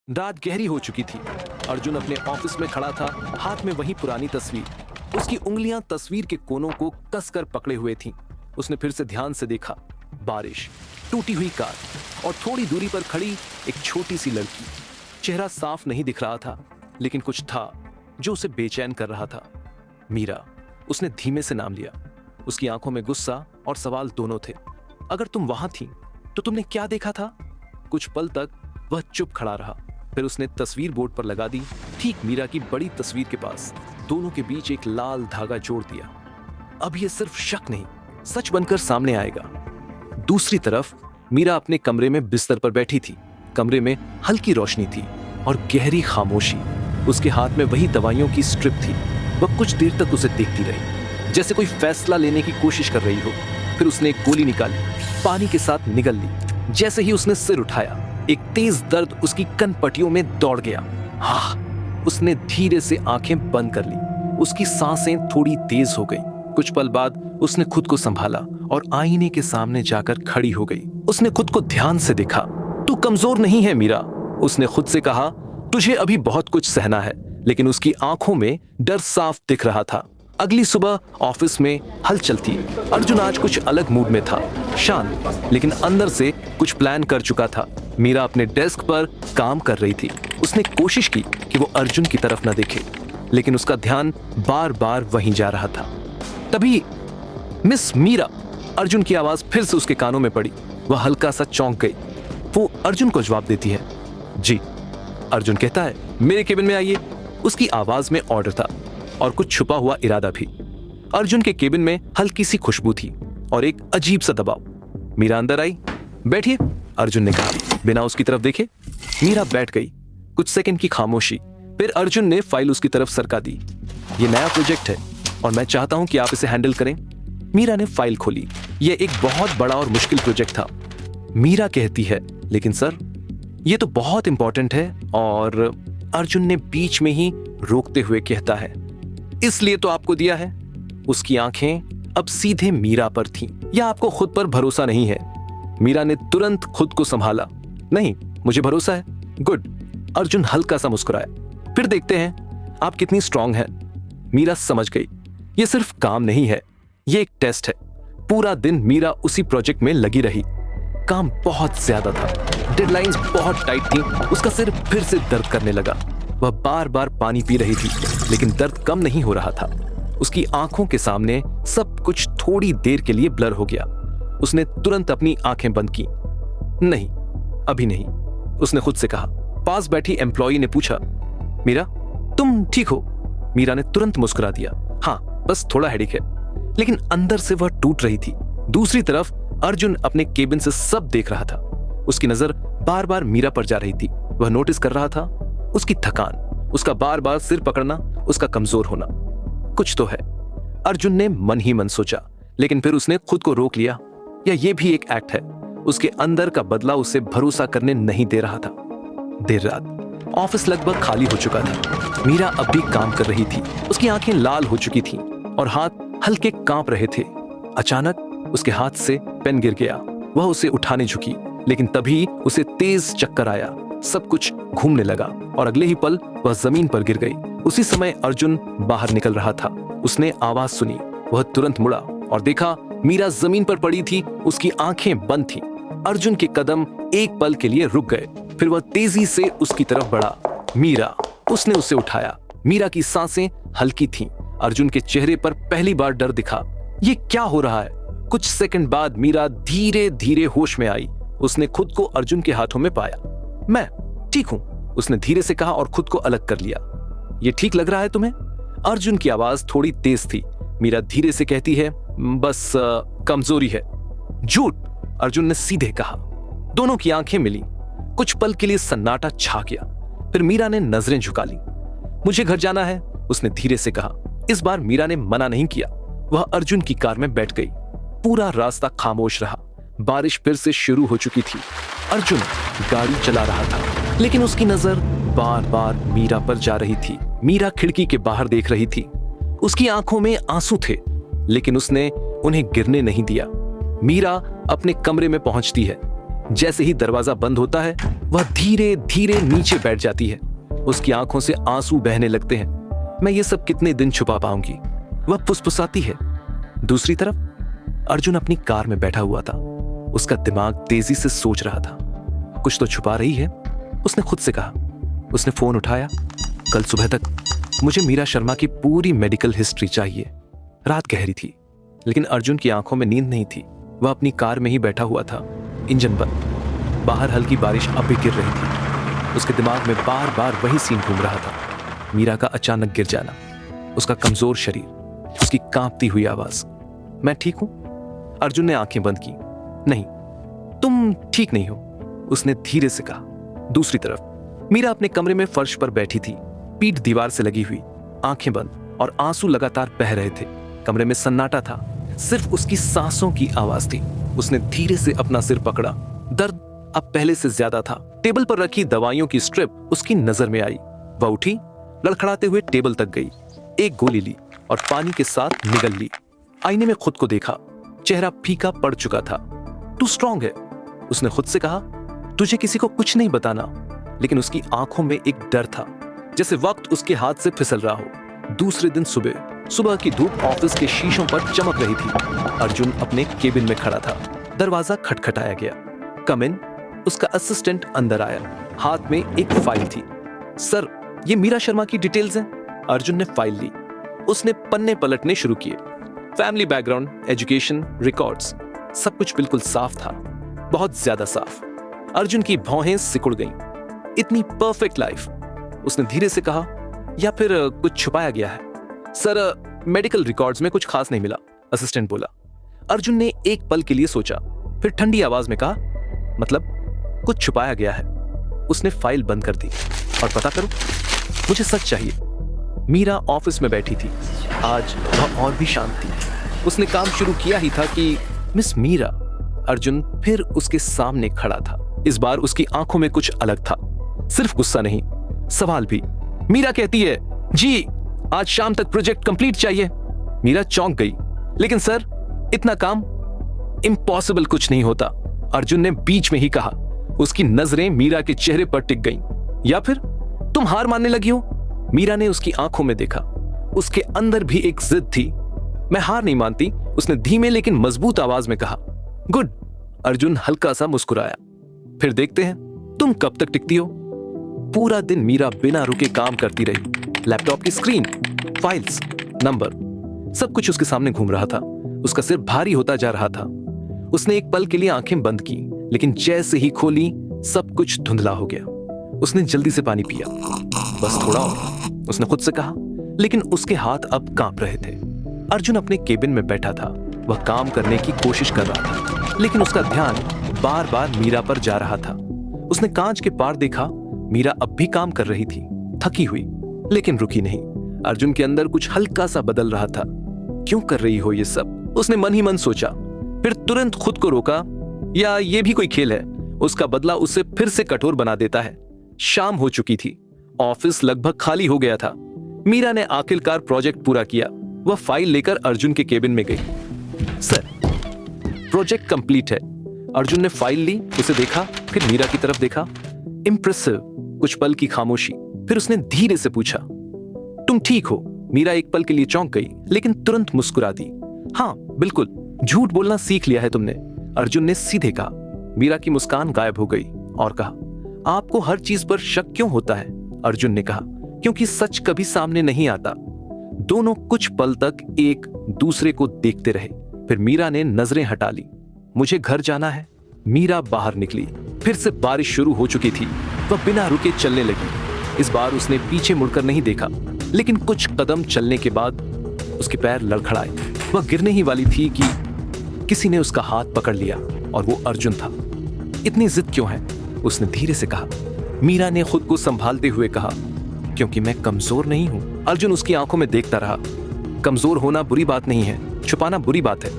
रात गहरी हो चुकी थी। अर्जुन अपने ऑफिस में खड़ा था, हाथ में वही पुरानी तस्वीर। उसकी उंगलियां तस्वीर के कोनों को कसकर पकड़े हुए थीं। उसने फिर से ध्यान से देखा। बारिश, टूटी हुई कार और थोड़ी दूरी पर खड़ी एक छोटी सी लड़की। चेहरा साफ नहीं दिख रहा था, लेकिन कुछ था जो उसे बेचैन कर रहा था। मीरा। उसने धीमे से नाम लिया। उसकी आंखों में गुस्सा और सवाल दोनों थे। अगर तुम वहां थी तो तुमने क्या देखा था? कुछ पल तक वह चुप खड़ा रहा। फिर उसने तस्वीर बोर्ड पर लगा दी, ठीक मीरा की बड़ी तस्वीर के पास। दोनों के बीच एक लाल धागा जोड़ दिया। अब यह सिर्फ शक नहीं, सच बनकर सामने आएगा। दूसरी तरफ मीरा अपने कमरे में बिस्तर पर बैठी थी। कमरे में हल्की रोशनी थी और गहरी खामोशी। उसके हाथ में वही दवाइयों की स्ट्रिप थी। वह कुछ देर तक उसे देखती रही, जैसे कोई फैसला लेने की कोशिश कर रही हो। फिर उसने एक गोली निकाली, पानी के साथ निगल ली। जैसे ही उसने सिर उठाया, एक तेज दर्द उसकी कनपटियों में दौड़ गया। हाँ, उसने धीरे से आंखें बंद कर ली। उसकी सांसें थोड़ी तेज हो गई। कुछ पल बाद उसने खुद को संभाला और आईने के सामने जाकर खड़ी हो गई। उसने खुद को ध्यान से देखा। तू कमजोर नहीं है मीरा, उसने खुद से कहा। तुझे अभी बहुत कुछ सहना है। लेकिन उसकी आंखों में डर साफ दिख रहा था। अगली सुबह ऑफिस में हलचल थी। अर्जुन आज कुछ अलग मूड में था, शांत, लेकिन अंदर से कुछ प्लान कर चुका था। मीरा अपने डेस्क पर काम कर रही थी। उसने कोशिश की कि वो अर्जुन की तरफ न देखे, लेकिन उसका ध्यान बार बार वहीं जा रहा था। तभी मिस मीरा, अर्जुन की आवाज फिर से उसके कानों में पड़ी। वह हल्का सा चौंक गई। वो अर्जुन को जवाब देती है। जी, अर्जुन कहता है, मेरे केबिन में आइए। उसकी आवाज में ऑर्डर था और कुछ छुपा हुआ इरादा भी। अर्जुन के केबिन में हल्की सी खुशबू थी और एक अजीब सा दबाव। मीरा अंदर आई। बैठिए, अर्जुन ने कहा, बिना उसकी तरफ देखे। मीरा बैठ गई। कुछ सेकंड की खामोशी। फिर अर्जुन ने फाइल उसकी तरफ सरका दी। ये नया प्रोजेक्ट है और मैं चाहता हूं कि आप इसे हैंडल करें। मीरा ने फाइल खोली। यह एक बहुत बड़ा और मुश्किल प्रोजेक्ट था। मीरा कहती है, लेकिन सर, यह तो बहुत इंपॉर्टेंट है। और अर्जुन ने बीच में ही रोकते हुए कहता है, इसलिए तो आपको दिया है। उसकी आंखें अब सीधे मीरा पर थीं। या आपको खुद पर भरोसा नहीं है? मीरा ने तुरंत खुद को संभाला। नहीं, मुझे भरोसा है। गुड। अर्जुन हल्का सा मुस्कुराया। फिर देखते हैं आप कितनी स्ट्रांग हैं। मीरा समझ गई, यह सिर्फ काम नहीं है, यह एक टेस्ट है। पूरा दिन मीरा उसी प्रोजेक्ट में लगी रही। काम बहुत ज्यादा था, डेडलाइंस बहुत टाइट थी। उसका सिर फिर से दर्द करने लगा। वह बार बार पानी पी रही थी, लेकिन दर्द कम नहीं हो रहा था। उसकी आंखों के सामने सब कुछ थोड़ी देर के लिए ब्लर हो गया। उसने तुरंत अपनी आंखें बंद की। नहीं, अभी नहीं, उसने खुद से कहा। पास बैठी एम्प्लॉई ने पूछा, मीरा, तुम ठीक हो? मीरा ने तुरंत मुस्कुरा दिया। हाँ, बस थोड़ा हेडेक है। लेकिन अंदर से वह टूट रही थी। दूसरी तरफ अर्जुन अपने केबिन से सब देख रहा था। उसकी नजर बार बार मीरा पर जा रही थी। वह नोटिस कर रहा था उसकी थकान, उसका बार बार सिर पकड़ना, उसका कमजोर होना। कुछ तो है, अर्जुन ने मन ही मन सोचा। लेकिन फिर उसने खुद को रोक लिया। या ये भी एक एक्ट है? उसके अंदर का बदला उसे भरोसा करने नहीं दे रहा था। देर रात, ऑफिस लगभग खाली हो चुका था। मीरा अब भी काम कर रही थी। उसकी आंखें लाल हो चुकी थीं और हाथ हल्के कांप रहे थे। अचानक उसके हाथ से पेन गिर गया। वह उसे उठाने झुकी, लेकिन तभी उसे तेज चक्कर आया। सब कुछ घूमने लगा और अगले ही पल वह जमीन पर गिर गई। उसी समय अर्जुन बाहर निकल रहा था। उसने आवाज सुनी। वह तुरंत मुड़ा और देखा मीरा जमीन पर पड़ी थी। उसकी आंखें बंद थीं। अर्जुन के कदम एक पल के लिए रुक गए। फिर वह तेजी से उसकी तरफ बढ़ा। मीरा, उसने उसे उठाया। मीरा की सांसें हल्की थीं। अर्जुन के चेहरे पर पहली बार डर दिखा। ये क्या हो रहा है? कुछ सेकंड बाद मीरा धीरे धीरे होश में आई। उसने खुद को अर्जुन के हाथों में पाया। मैं ठीक हूं, उसने धीरे से कहा और खुद को अलग कर लिया। ये ठीक लग रहा है तुम्हें? अर्जुन की आवाज थोड़ी तेज थी। मीरा धीरे से कहती है, बस कमजोरी है। झूठ, अर्जुन ने सीधे कहा। दोनों की आंखें मिली। कुछ पल के लिए सन्नाटा छा गया। फिर मीरा ने नजरें झुका ली। मुझे घर जाना है, उसने धीरे से कहा। इस बार मीरा ने मना नहीं किया। वह अर्जुन की कार में बैठ गई। पूरा रास्ता खामोश रहा। बारिश फिर से शुरू हो चुकी थी। अर्जुन गाड़ी चला रहा था, लेकिन उसकी नजर बार बार मीरा पर जा रही थी। मीरा खिड़की के बाहर देख रही थी। उसकी आंखों में आंसू थे, लेकिन उसने उन्हें गिरने नहीं दिया। मीरा अपने कमरे में पहुंचती है। जैसे ही दरवाजा बंद होता है वह धीरे धीरे नीचे बैठ जाती है। उसकी आंखों से आंसू बहने लगते हैं। मैं ये सब कितने दिन छुपा पाऊंगी? वह फुसफुसाती है। दूसरी तरफ अर्जुन अपनी कार में बैठा हुआ था। उसका दिमाग तेजी से सोच रहा था। कुछ तो छुपा रही है, उसने खुद से कहा। उसने फोन उठाया। कल सुबह तक मुझे मीरा शर्मा की पूरी मेडिकल हिस्ट्री चाहिए। रात गहरी थी, लेकिन अर्जुन की आंखों में नींद नहीं थी। वह अपनी कार में ही बैठा हुआ था, इंजन बंद। बाहर हल्की बारिश अब भी गिर रही थी। उसके दिमाग में बार बार वही सीन घूम रहा था। मीरा का अचानक गिर जाना, उसका कमजोर शरीर, उसकी कांपती हुई आवाज। मैं ठीक हूं? अर्जुन ने आंखें बंद की। नहीं, तुम ठीक नहीं हो, उसने धीरे से कहा। दूसरी तरफ मीरा अपने कमरे में फर्श पर बैठी थी, पीठ दीवार से लगी हुई, आंखें बंद, और आंसू लगातार बह रहे थे। कमरे में सन्नाटा था, सिर्फ उसकी सांसों की आवाज थी। उसने धीरे से अपना सिर पकड़ा। दर्द अब पहले से ज्यादा था। टेबल पर रखी दवाइयों की स्ट्रिप उसकी नजर में आई। वह उठी, लड़खड़ाते हुए टेबल तक गई, एक गोली ली और पानी के साथ निगल ली। आईने में खुद को देखा। चेहरा फीका पड़ चुका था। तू स्ट्रांग है, उसने खुद से कहा। तुझे किसी को कुछ नहीं बताना। लेकिन उसकी आंखों में एक डर था, जैसे वक्त उसके हाथ से फिसल रहा हो। दूसरे दिन सुबह की धूप ऑफिस के शीशों पर चमक रही थी। अर्जुन अपने केबिन में खड़ा था। दरवाजा खटखटाया गया। कम इन, उसका असिस्टेंट अंदर आया। हाथ में एक फाइल थी। सर, ये मीरा शर्मा की डिटेल्स हैं। अर्जुन ने फाइल ली। उसने पन्ने पलटने शुरू किए। फैमिली बैकग्राउंड, एजुकेशन, रिकॉर्ड्स, सब कुछ बिल्कुल साफ था, बहुत ज्यादा साफ। अर्जुन की भौहें सिकुड़ गईं। इतनी परफेक्ट लाइफ, उसने धीरे से कहा। या फिर कुछ छुपाया गया है? सर, मेडिकल रिकॉर्ड्स में कुछ खास नहीं मिला, असिस्टेंट बोला। अर्जुन ने एक पल के लिए सोचा, फिर ठंडी आवाज में कहा, मतलब कुछ छुपाया गया है। उसने फाइल बंद कर दी। और पता करो, मुझे सच चाहिए। मीरा ऑफिस में बैठी थी। आज वह और भी शांत थी। उसने काम शुरू किया ही था कि मिस मीरा। अर्जुन फिर उसके सामने खड़ा था। इस बार उसकी आंखों में कुछ अलग था, सिर्फ गुस्सा नहीं, सवाल भी। मीरा कहती है, जी आज शाम तक प्रोजेक्ट कंप्लीट चाहिए। मीरा चौंक गई। लेकिन सर, इतना काम इम्पॉसिबल कुछ नहीं होता, अर्जुन ने बीच में ही कहा। उसकी नजरें मीरा के चेहरे पर टिक गईं। या फिर तुम हार मानने लगी हो? मीरा ने उसकी आंखों में देखा। उसके अंदर भी एक जिद थी। मैं हार नहीं मानती, उसने धीमे लेकिन मजबूत आवाज में कहा। गुड, अर्जुन हल्का सा मुस्कुराया। फिर देखते हैं तुम कब तक टिकती हो। पूरा दिन मीरा बिना रुके काम करती रही। लैपटॉप की स्क्रीन, फाइल्स, नंबर, सब कुछ उसके सामने घूम रहा था। उसका सिर भारी होता जा रहा था। उसने एक पल के लिए आंखें बंद की, लेकिन जैसे ही खोली सब कुछ धुंधला हो गया। उसने जल्दी से पानी पिया। बस थोड़ा और, उसने खुद से कहा। लेकिन उसके हाथ अब कांप रहे थे। अर्जुन अपने केबिन में बैठा था। वह काम करने की कोशिश कर रहा था, लेकिन उसका ध्यान बार बार मीरा पर जा रहा था। उसने कांच के पार देखा। मीरा अब भी काम कर रही थी, थकी हुई, लेकिन रुकी नहीं। अर्जुन के अंदर कुछ हल्का सा बदल रहा था। क्यों कर रही हो ये सब, उसने मन ही मन सोचा। फिर तुरंत खुद को रोका, या ये भी कोई खेल है? उसका बदला उसे फिर से कठोर बना देता है। शाम हो चुकी थी। ऑफिस लगभग खाली हो गया था। मीरा ने आखिरकार प्रोजेक्ट पूरा किया। वह फाइल लेकर अर्जुन के केबिन में गई। सर, प्रोजेक्ट कंप्लीट है। अर्जुन ने फाइल ली, उसे देखा, फिर मीरा की तरफ देखा। इंप्रेसिव। कुछ पल की खामोशी, फिर उसने धीरे से पूछा, तुम ठीक हो? मीरा एक पल के लिए चौंक गई, लेकिन तुरंत मुस्कुरा दी। हाँ बिल्कुल, झूठ बोलना सीख लिया है तुमने, अर्जुन ने सीधे कहा। मीरा की मुस्कान गायब हो गई और कहा, आपको हर चीज पर शक क्यों होता है? अर्जुन ने कहा, क्योंकि सच कभी सामने नहीं आता। दोनों कुछ पल तक एक दूसरे को देखते रहे। फिर मीरा ने नजरें हटा ली। मुझे घर जाना है। मीरा बाहर निकली। फिर से बारिश शुरू हो चुकी थी। वह बिना रुके चलने लगी। इस बार उसने पीछे मुड़कर नहीं देखा, लेकिन कुछ कदम चलने के बाद उसके पैर लड़खड़ाए। वह गिरने ही वाली थी कि किसी ने उसका हाथ पकड़ लिया, और वो अर्जुन था। इतनी जिद क्यों है? उसने धीरे से कहा। मीरा ने खुद को संभालते हुए कहा, क्योंकि मैं कमजोर नहीं हूं। अर्जुन उसकी आंखों में देखता रहा। कमजोर होना बुरी बात नहीं है, छुपाना बुरी बात है।